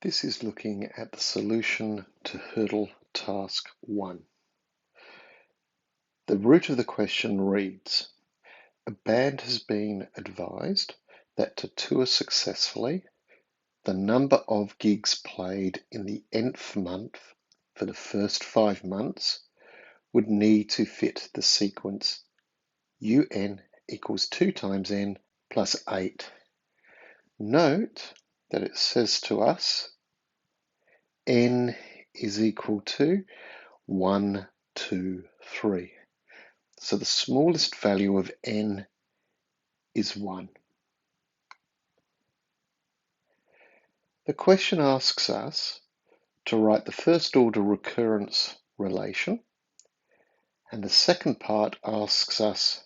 This is looking at the solution to hurdle task 1. The root of the question reads, a band has been advised that to tour successfully, the number of gigs played in the nth month for the first 5 months would need to fit the sequence UN equals 2 times n plus 8. Note that it says to us n is equal to 1, 2, 3. So the smallest value of n is 1. The question asks us to write the first order recurrence relation, and the second part asks us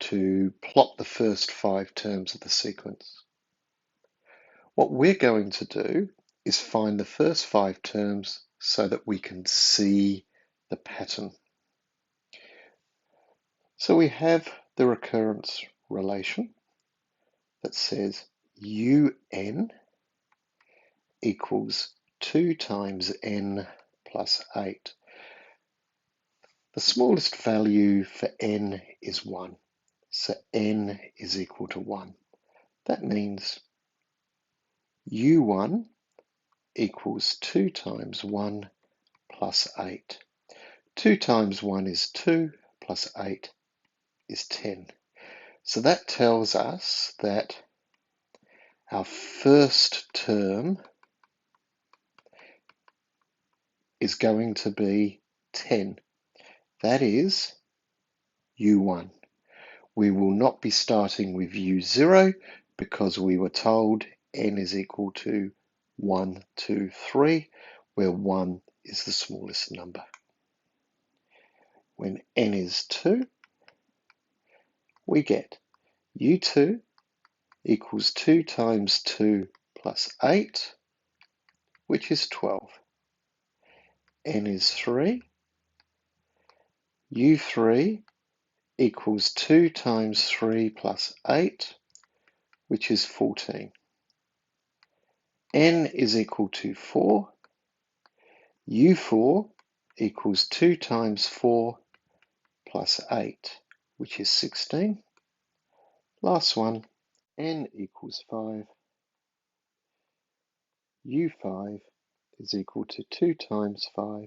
to plot the first 5 terms of the sequence. What we're going to do is find the first 5 terms so that we can see the pattern. So we have the recurrence relation that says UN equals 2 times n plus 8. The smallest value for n is 1, so n is equal to 1. That means U1 equals 2 times 1 plus 8. 2 times 1 is 2, plus 8 is 10. So that tells us that our first term is going to be 10. That is U1. We will not be starting with U0 because we were told n is equal to 1, 2, 3, where 1 is the smallest number. When n is 2, we get U2 equals 2 times 2 plus 8, which is 12. N is 3. U3 equals 2 times 3 plus 8, which is 14. N is equal to 4. U4 equals 2 times 4 plus 8, which is 16. Last one, n equals 5. U5 is equal to 2 times 5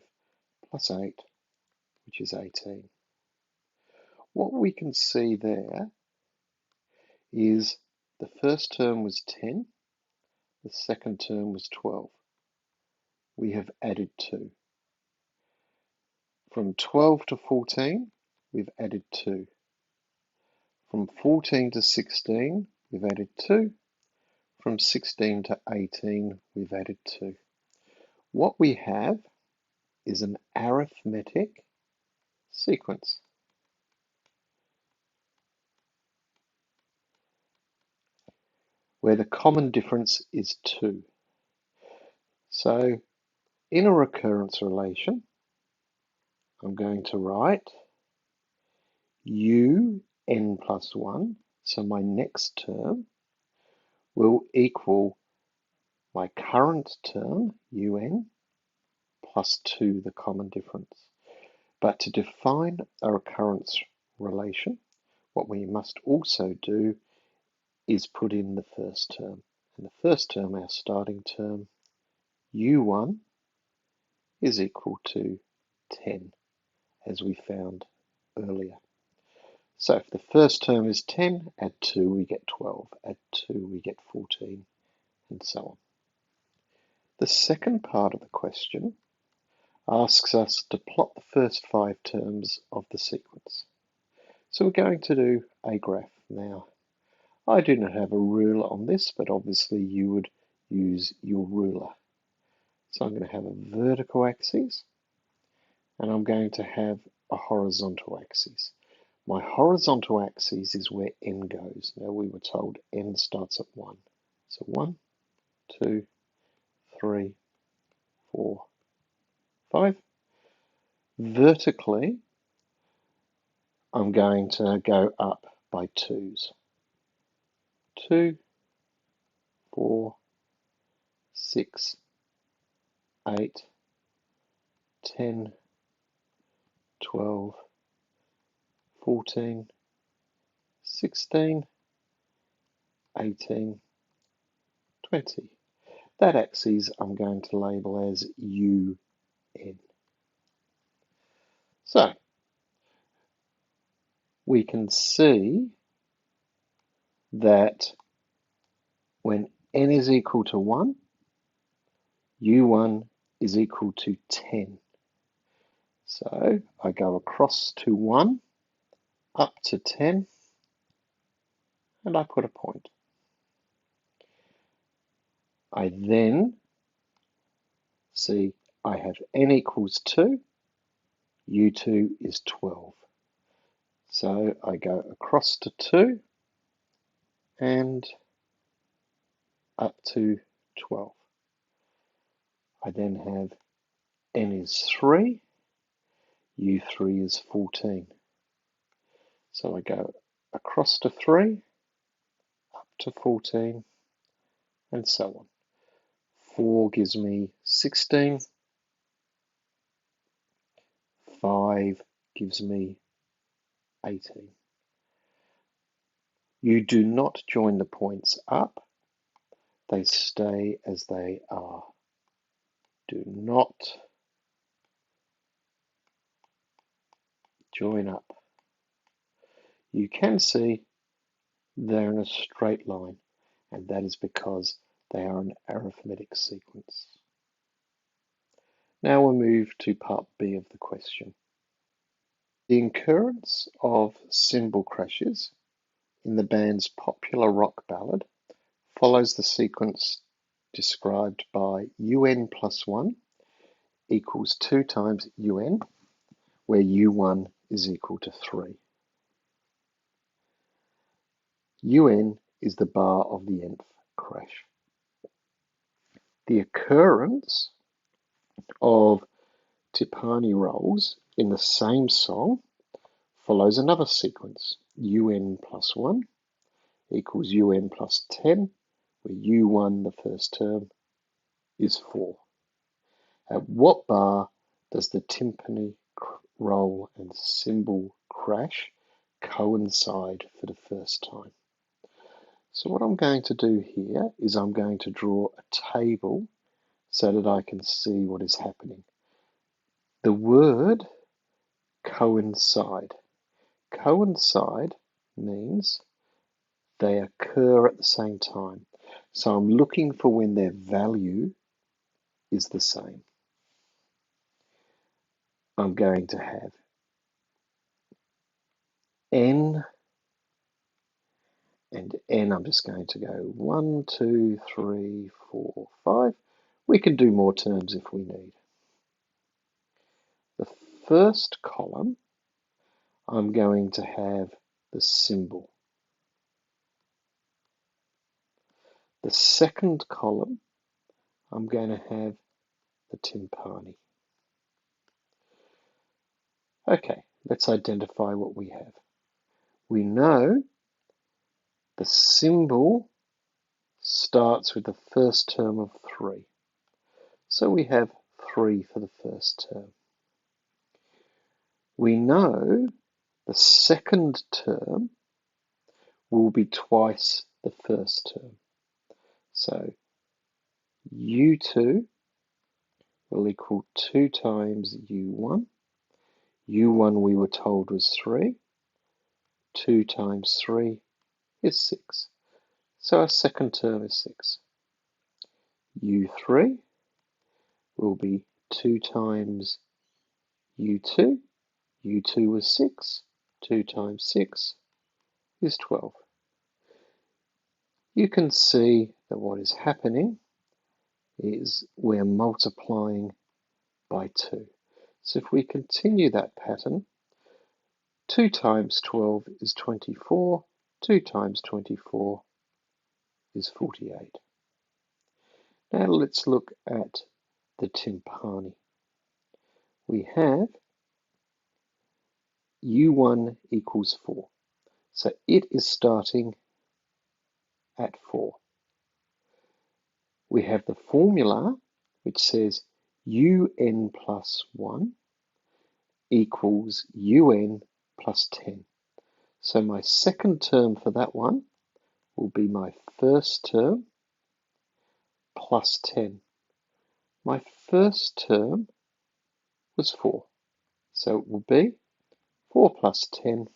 plus 8, which is 18. What we can see there is the first term was 10, the second term was 12. We have added 2. From 12 to 14, we've added 2. From 14 to 16, we've added 2. From 16 to 18, we've added 2. What we have is an arithmetic sequence. Where the common difference is 2. So in a recurrence relation, I'm going to write UN plus 1, so my next term will equal my current term, UN, plus 2, the common difference. But to define a recurrence relation, what we must also do is put in the first term. And the first term, our starting term, U1, is equal to 10, as we found earlier. So if the first term is 10, add 2, we get 12. Add 2, we get 14, and so on. The second part of the question asks us to plot the first 5 terms of the sequence. So we're going to do a graph now. I do not have a ruler on this, but obviously you would use your ruler. So I'm going to have a vertical axis, and I'm going to have a horizontal axis. My horizontal axis is where n goes. Now we were told n starts at 1. So 1, 2, 3, 4, 5. Vertically, I'm going to go up by 2s. 2, 4, 6, 8, 10, 12, 14, 16, 18, 20. That axis I'm going to label as UN. So we can see that when n is equal to 1, U1 is equal to 10. So I go across to 1, up to 10, and I put a point. I then see I have n equals 2, U2 is 12. So I go across to 2 and up to 12. I then have n is 3, U3 is 14. So I go across to 3, up to 14, and so on. 4 gives me 16, 5 gives me 18. You do not join the points up, they stay as they are. Do not join up. You can see they're in a straight line, and that is because they are an arithmetic sequence. Now we'll move to part B of the question. The occurrence of cymbal crashes in the band's popular rock ballad follows the sequence described by UN plus 1 equals 2 times UN, where U1 is equal to 3. UN is the bar of the nth crash. The occurrence of timpani rolls in the same song follows another sequence, UN plus 1 equals UN plus 10, where U1, the first term, is 4. At what bar does the timpani roll and cymbal crash coincide for the first time? So what I'm going to do here is I'm going to draw a table so that I can see what is happening. The word coincide. Coincide means they occur at the same time. So I'm looking for when their value is the same. I'm going to have n, and n I'm just going to go 1, 2, 3, 4, 5. We can do more terms if we need. The first column, I'm going to have the cymbal. The second column, I'm going to have the timpani. Okay, let's identify what we have. We know the cymbal starts with the first term of 3. So we have 3 for the first term. We know the second term will be twice the first term. So U2 will equal 2 times U1. U1 we were told was 3. 2 times 3 is 6. So our second term is 6. U3 will be 2 times U2. U2 was 6. 2 times 6 is 12. You can see that what is happening is we're multiplying by 2. So if we continue that pattern, 2 times 12 is 24. 2 times 24 is 48. Now let's look at the timpani. We have U1 equals 4. So it is starting at 4. we have the formula which says un plus 1 equals un plus 10. So my second term for that one will be my first term plus 10. My first term was 4, so it will be 4 plus 10,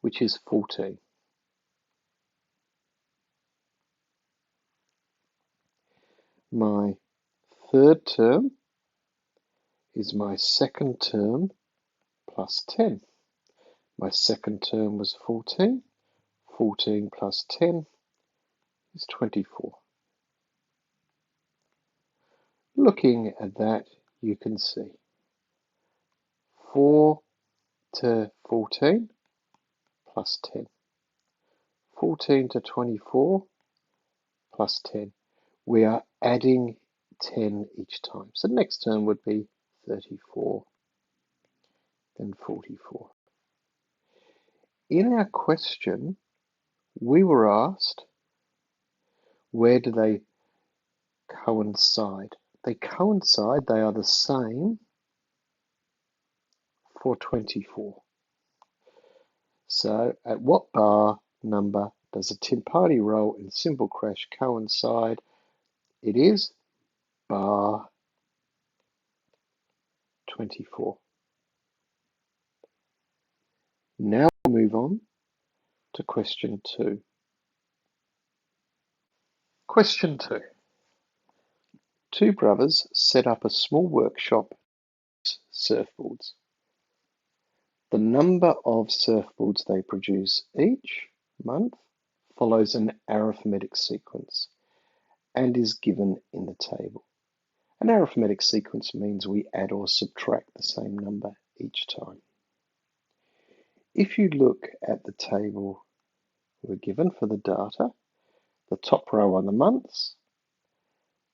which is 14. My third term is my second term plus 10. My second term was 14. 14 plus 10 is 24. Looking at that, you can see 4 to 14 plus 10. 14 to 24 plus 10. We are adding 10 each time. So the next term would be 34, then 44. In our question, we were asked, where do they coincide? They coincide, they are the same for 24. So at what bar number does a timpani roll and cymbal crash coincide? It is bar 24. Now we'll move on to question 2. Question 2. Two brothers set up a small workshop surfboards. The number of surfboards they produce each month follows an arithmetic sequence and is given in the table. An arithmetic sequence means we add or subtract the same number each time. If you look at the table we're given for the data, the top row are the months,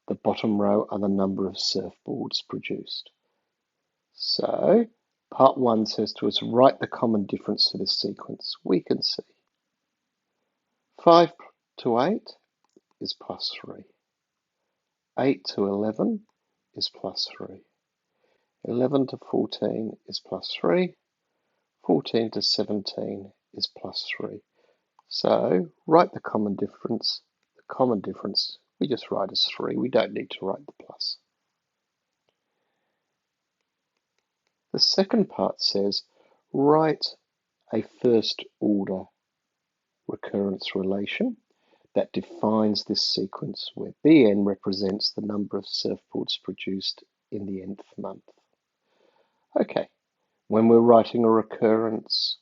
the bottom row are the number of surfboards produced. So part 1 says to us, write the common difference to this sequence. We can see 5 to 8 is plus 3. 8 to 11 is plus 3. 11 to 14 is plus 3. 14 to 17 is plus 3. So write the common difference. The common difference we just write as 3. We don't need to write the plus. The second part says write a first order recurrence relation that defines this sequence where Bn represents the number of surfboards produced in the nth month. Okay, when we're writing a recurrence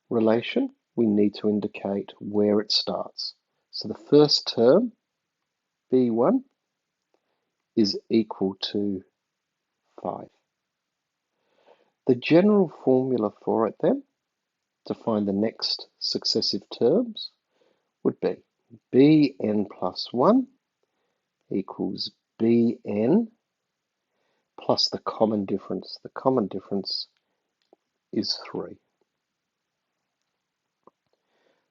relation, we need to indicate where it starts. So the first term, B1, is equal to 5. The general formula for it then, to find the next successive terms, would be Bn plus 1 equals Bn plus the common difference. The common difference is 3.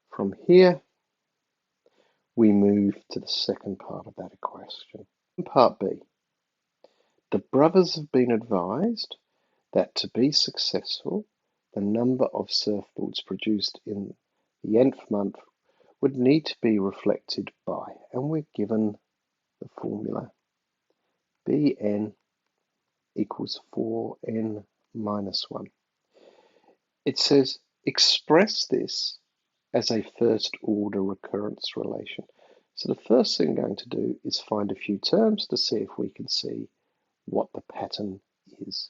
From here, we move to the second part of that equation. Part B. The brothers have been advised that to be successful, the number of surfboards produced in the nth month would need to be reflected by, and we're given the formula Bn equals 4n minus 1. It says express this as a first order recurrence relation. So the first thing I'm going to do is find a few terms to see if we can see what the pattern is.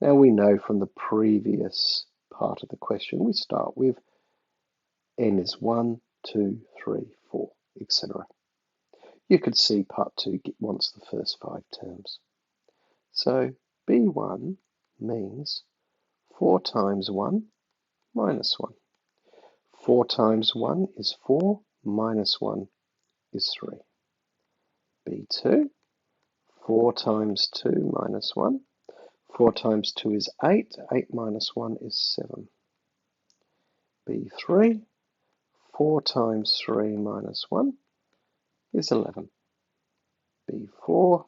Now we know from the previous part of the question, we start with n is 1, 2, 3, 4, etc. You could see part 2 wants the first 5 terms. So B1 means 4 times 1 minus 1. 4 times 1 is 4, minus 1 is 3. B2, 4 times 2 minus 1. 4 times 2 is 8. 8 minus 1 is 7. B3, 4 times 3 minus 1. is 11. B4,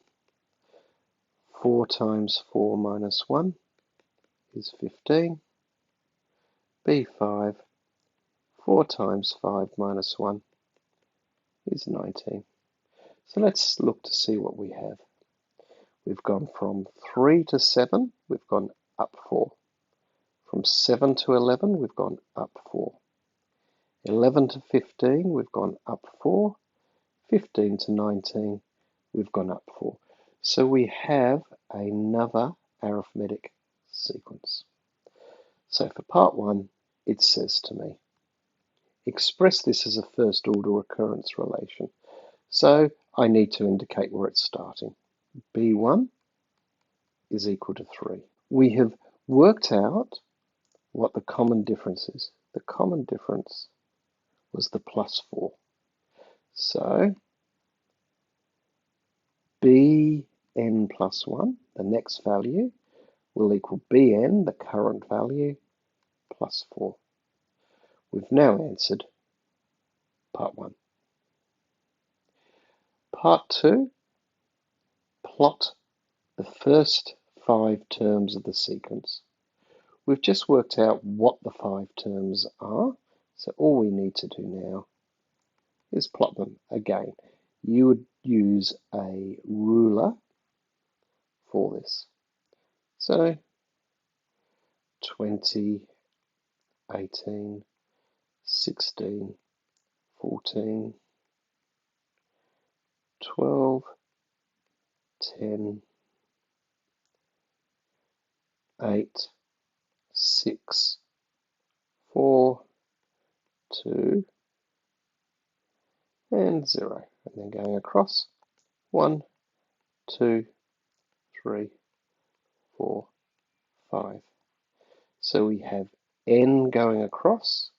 4 times 4 minus 1 is 15. B5, 4 times 5 minus 1 is 19. So let's look to see what we have. We've gone from 3 to 7, we've gone up 4. From 7 to 11, we've gone up 4. 11 to 15, we've gone up 4. 15 to 19, we've gone up 4. So we have another arithmetic sequence. So for part 1, it says to me, express this as a first order recurrence relation. So I need to indicate where it's starting. B1 is equal to 3. We have worked out what the common difference is. The common difference was the plus 4. So Bn plus 1, the next value, will equal Bn, the current value, plus 4. We've now answered part 1. Part 2, plot the first 5 terms of the sequence. We've just worked out what the 5 terms are, so all we need to do now is plot them. Again, you would use a ruler for this. So 20, 18, 16, 14, 12, 10, 8, 6, 4, 2, and 0. And then going across, 1, 2, 3, 4, 5. So we have n going across,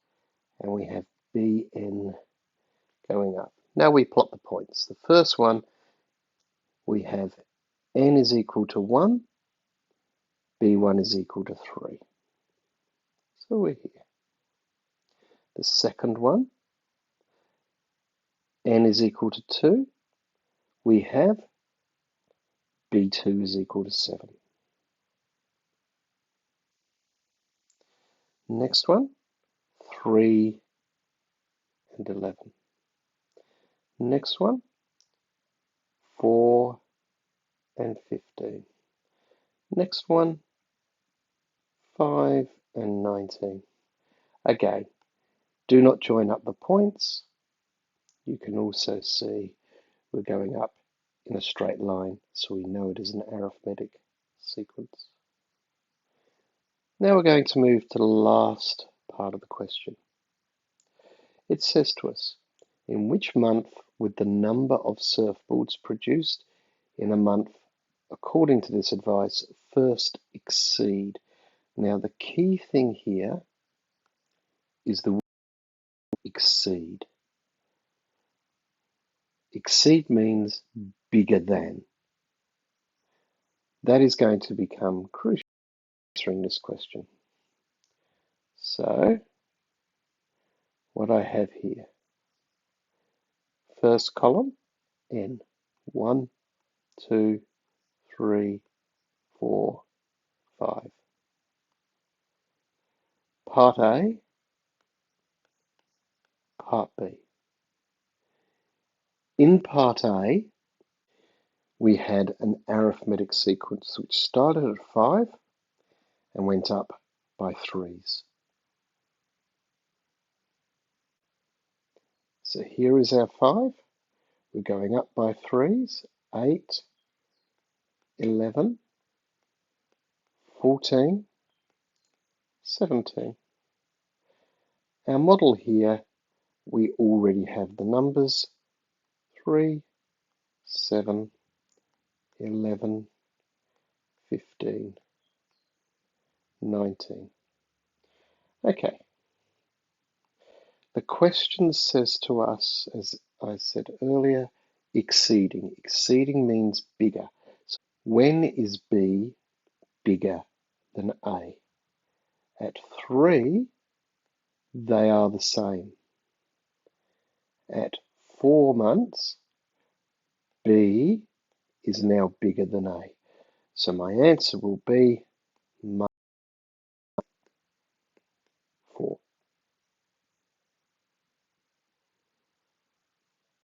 and we have bn going up. Now we plot the points. The first one, we have n is equal to 1, b1 is equal to 3. So we're here. The second one, n is equal to 2. We have b2 is equal to 7. Next one, 3 and 11. Next one, 4 and 15. Next one, 5 and 19. Again, do not join up the points. You can also see we're going up in a straight line, so we know it is an arithmetic sequence. Now we're going to move to the last part of the question. It says to us, in which month would the number of surfboards produced in a month, according to this advice, first exceed? Now the key thing here is the word exceed. Exceed means bigger than. That is going to become crucial in this question. So, what I have here, first column, n, 1, 2, 3, 4, 5. Part A, Part B. In Part A, we had an arithmetic sequence which started at 5 and went up by 3s. So here is our 5. We're going up by 3s, 8, 11, 14, 17. Our model here, we already have the numbers 3, 7, 11, 15, 19. Okay. The question says to us, as I said earlier, exceeding. Exceeding means bigger. So when is B bigger than A? At 3, they are the same. At 4 months, B is now bigger than A. So my answer will be